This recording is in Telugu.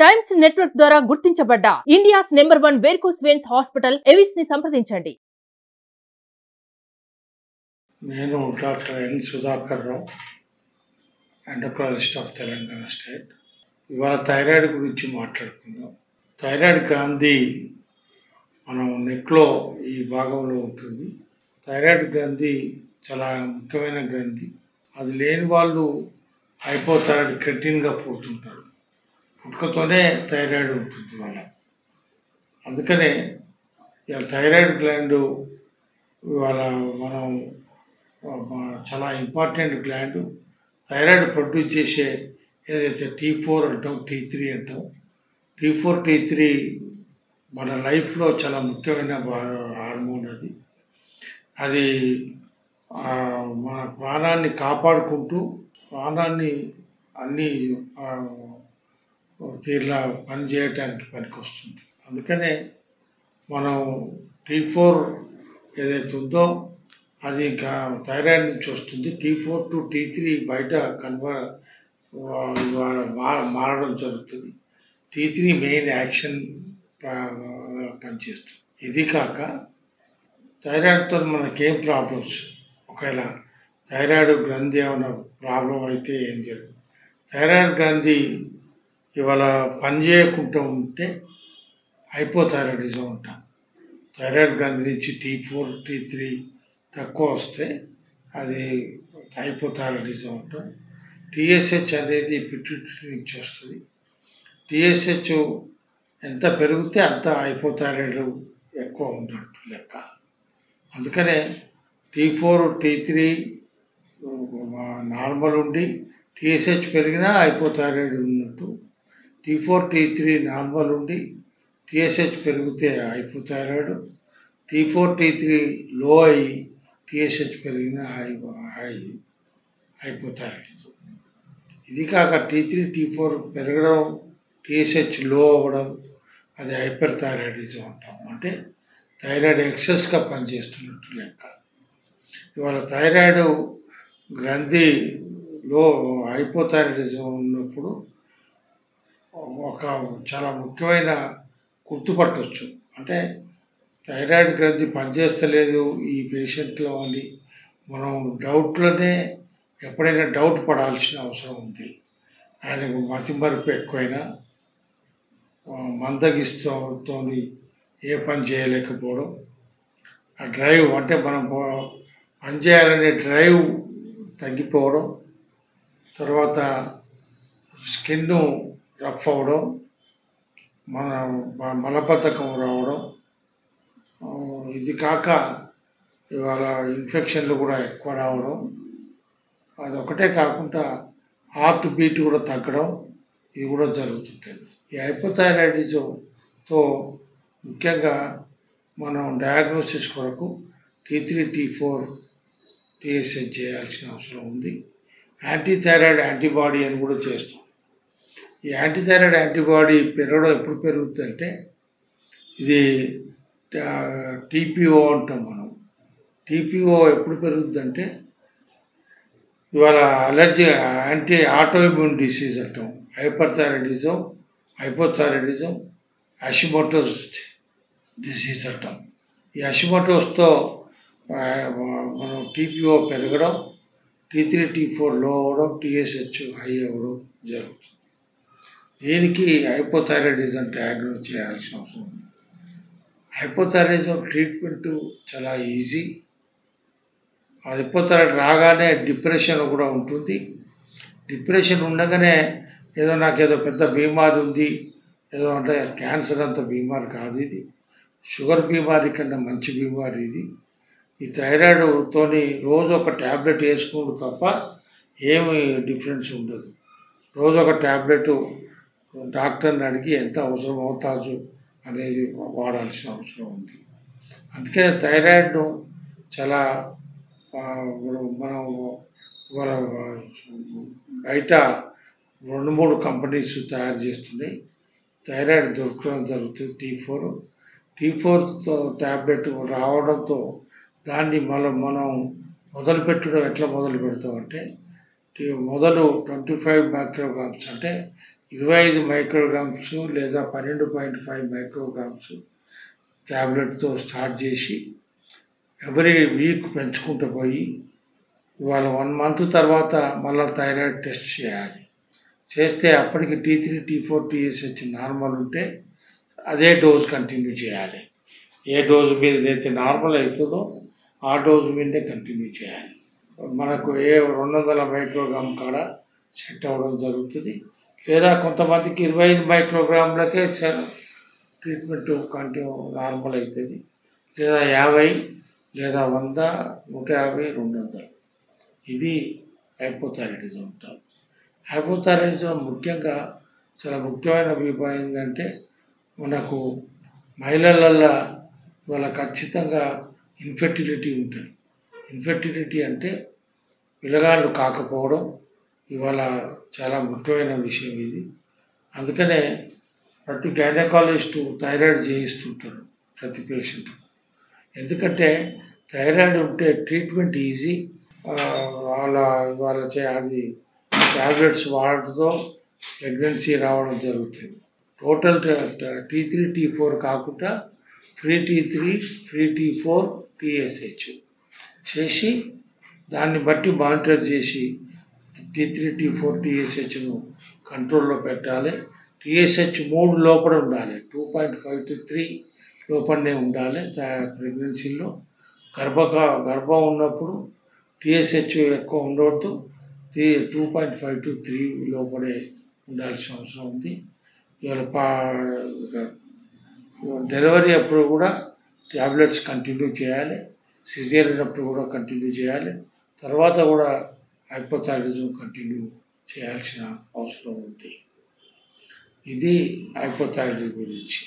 టైమ్స్ నెట్వర్క్ ద్వారా గుర్తించబడ్డ India's number 1 varicose veins hospital Avis ని సంప్రదించండి. నేను doctor N Sudhakar Rao, endocrinologist of Telangana state. ఇవాళ థైరాయిడ్ గురించి మాట్లాడుకుందాం. థైరాయిడ్ గ్రంథి మనం నెక్లో ఈ భాగంలో ఉంటుంది. థైరాయిడ్ గ్రంథి చాలా ముఖ్యమైన గ్రంథి. అది లేని వాళ్ళు హైపోథైరాయిడ్ క్రెటిన్గా పుడుతుంటారు. పుట్టుకతోనే థైరాయిడ్ ఉంటుంది వాళ్ళ. అందుకనే థైరాయిడ్ గ్లాండ్ ఇవాళ మనం చాలా ఇంపార్టెంట్ గ్లాండ్. థైరాయిడ్ ప్రొడ్యూస్ చేసే ఏదైతే T4 అంటాం, T3 అంటాం. T4 T3 మన లైఫ్లో చాలా ముఖ్యమైన హార్మోన్. అది మన ప్రాణాన్ని కాపాడుకుంటూ ప్రాణాన్ని అన్ని తీర్లా పనిచేయటానికి పనికొస్తుంది. అందుకనే మనం T4 ఏదైతే ఉందో అది థైరాయిడ్ నుంచి వస్తుంది. T4 to T3 బయట మారడం జరుగుతుంది. T3 మెయిన్ యాక్షన్ పనిచేస్తుంది. ఇది కాక థైరాయిడ్తో మనకేం ప్రాబ్లమ్స్, ఒకవేళ థైరాయిడ్ గ్రంథి ఏమైనా ప్రాబ్లం అయితే ఏం జరుగుతుంది? థైరాయిడ్ గ్రంథి ఇవాళ పనిచేయకుండా ఉంటే హైపోథైరాయిడిజం ఉంటాం. థైరాయిడ్ గ్రంథి నుంచి T4 T3 తక్కువ వస్తే అది హైపోథైరాయిడిజం ఉంటాం. TSH అనేది పిట్యూటరీ నుంచి వస్తుంది. TSH ఎంత పెరిగితే అంత హైపోథైరాయిడ్ ఎక్కువ ఉన్నట్టు లెక్క. అందుకనే T4 T3 నార్మల్ ఉండి TSH పెరిగినా హైపోథైరాయిడ్ ఉన్నట్టు. T4 T3 నార్మల్ ఉండి TSH పెరిగితే హైపోథైరాయిడ్. T4 T3 లో అయ్యి TSH పెరిగిన హైపోథైరాయిడిజం. ఇది కాక T3 T4 పెరగడం, TSH లో అవ్వడం, అది హైపర్ థైరాయిడిజం అంటాం. అంటే థైరాయిడ్ ఎక్సెస్గా పనిచేస్తున్నట్టు లెక్క. ఇవాళ థైరాయిడ్ గ్రంథిలో హైపోథైరాయిడిజం ఉన్నప్పుడు ఒక చాలా ముఖ్యమైన గుర్తుపట్టవచ్చు. అంటే థైరాయిడ్ గ్రంథి పనిచేస్తలేదు ఈ పేషెంట్లో అని మనం డౌట్లోనే ఎప్పుడైనా డౌట్ పడాల్సిన అవసరం ఉంది. ఆయనకు మతిమరుపు ఎక్కువైనా, మందగిస్తతో ఏ పని చేయలేకపోవడం, ఆ డ్రైవ్ అంటే మనం పని చేయాలనే డ్రైవ్ తగ్గిపోవడం, తర్వాత స్కిన్ రఫ్ అవ్వడం, మలబద్ధకం రావడం, ఇది కాక ఇవాళ ఇన్ఫెక్షన్లు కూడా ఎక్కువ రావడం, అదొకటే కాకుండా హార్ట్ బీట్ కూడా తగ్గడం, ఇది కూడా జరుగుతుంటుంది. ఈ హైపోథైరాయిడిజంతో ముఖ్యంగా మనం డయాగ్నోసిస్ కొరకు T3 T4 TSH చేయాల్సిన అవసరం ఉంది. యాంటీథైరాయిడ్ యాంటీబాడీ అని కూడా చేస్తాం. ఈ యాంటీథైరాయిడ్ యాంటీబాడీ పెరగడం ఎప్పుడు పెరుగుతుందంటే, ఇది TPO అంటాం మనం. TPO ఎప్పుడు పెరుగుతుందంటే, ఇవాళ అలర్జీ ఆటోఇమ్యూన్ డిసీజ్ అంటాం. హైపర్థైరాయిడిజం, హైపోథైరాయిడిజం, హషిమోటోస్ డిసీజ్ అంటాం. ఈ హషిమోటోస్తో మనం TPO పెరగడం, T3 T4 లో అవ్వడం, TSH హై అవ్వడం జరుగుతుంది. దీనికి హైపోథైరాయిడిజం డయాగ్నోస్ చేయాల్సిన అవసరం ఉంది. హైపోథైరాయిడిజం ట్రీట్మెంట్ చాలా ఈజీ. హైపోథైరాయిడ్ రాగానే డిప్రెషన్ కూడా ఉంటుంది. డిప్రెషన్ ఉండగానే నాకేదో పెద్ద బీమారి ఉంది, ఏదో అంటే క్యాన్సర్ అంత బీమారి కాదు ఇది. షుగర్ బీమారి కన్నా మంచి బీమారి ఇది. ఈ థైరాయిడ్తో రోజు ఒక ట్యాబ్లెట్ వేసుకోవడం తప్ప ఏమి డిఫరెన్స్ ఉండదు. రోజు ఒక ట్యాబ్లెట్ డాక్టర్ని అడిగి ఎంత అవసరం అవుతాజు అనేది వాడాల్సిన అవసరం ఉంది. అందుకనే థైరాయిడ్ను చాలా మనం బయట 2-3 కంపెనీస్ తయారు చేస్తున్నాయి. థైరాయిడ్ దొరకడం జరుగుతుంది. T4 ట్యాబ్లెట్ రావడంతో దాన్ని మనం మొదలుపెట్టడం ఎట్లా మొదలు పెడతామంటే, మొదలు 25 మైక్రోగ్రామ్స్ అంటే 25 మైక్రోగ్రామ్స్ లేదా 12.5 మైక్రోగ్రామ్స్ ట్యాబ్లెట్తో స్టార్ట్ చేసి ఎవ్రీ వీక్ పెంచుకుంటూ పోయి ఇవాళ 1 మంత్ తర్వాత మళ్ళీ థైరాయిడ్ టెస్ట్ చేయాలి. చేస్తే అప్పటికి T3, T4, TSH నార్మల్ ఉంటే అదే డోస్ కంటిన్యూ చేయాలి. ఏ డోసు మీద అయితే నార్మల్ అవుతుందో ఆ డోసు మీదే కంటిన్యూ చేయాలి. మనకు 200 మైక్రోగ్రామ్ కాడ సెట్ అవ్వడం జరుగుతుంది. లేదా కొంతమందికి 25 మైక్రోగ్రాములకే ట్రీట్మెంట్ కంటిన్యూ నార్మల్ అవుతుంది. లేదా 50 లేదా 100, 150, 200. ఇది హైపోథైరాయిడిజం అంటారు. హైపోథైరాయిడిజం ముఖ్యంగా చాలా ముఖ్యమైన విభాగం ఏంటంటే మనకు మహిళలల్లో వాళ్ళ ఖచ్చితంగా ఇన్ఫెర్టిలిటీ ఉంటుంది. ఇన్ఫెర్టిలిటీ అంటే పిల్లగాళ్ళు కాకపోవడం ఇవాళ చాలా ముఖ్యమైన విషయం ఇది. అందుకనే ప్రతి గైనకాలజిస్టు థైరాయిడ్ చేయిస్తుంటారు ప్రతి పేషెంట్. ఎందుకంటే థైరాయిడ్ ఉంటే ట్రీట్మెంట్ ఈజీ. వాళ్ళ అది ట్యాబ్లెట్స్ వాడడంతో ప్రెగ్నెన్సీ రావడం జరుగుతుంది. టోటల్ T3, T4 కాకుండా free T3, free T4, TSH చేసి దాన్ని బట్టి మానిటర్ చేసి T3, T4, TSHను కంట్రోల్లో పెట్టాలి. TSH 3 లోపల ఉండాలి. 2.5 to 3 లోపలనే ఉండాలి. ప్రెగ్నెన్సీలో గర్భం ఉన్నప్పుడు TSH ఎక్కువ ఉండవద్దు. 2.5 to 3 లోపలే ఉండాల్సిన అవసరం ఉంది. ఇవాళ డెలివరీ అప్పుడు కూడా ట్యాబ్లెట్స్ కంటిన్యూ చేయాలి. సిజేరియన్ అప్పుడు కూడా కంటిన్యూ చేయాలి. తర్వాత కూడా హైపోథైరాయిడిజం కంటిన్యూ చేయాల్సిన అవసరం ఉంది. ఇది హైపోథైరాయిడిజం గురించి.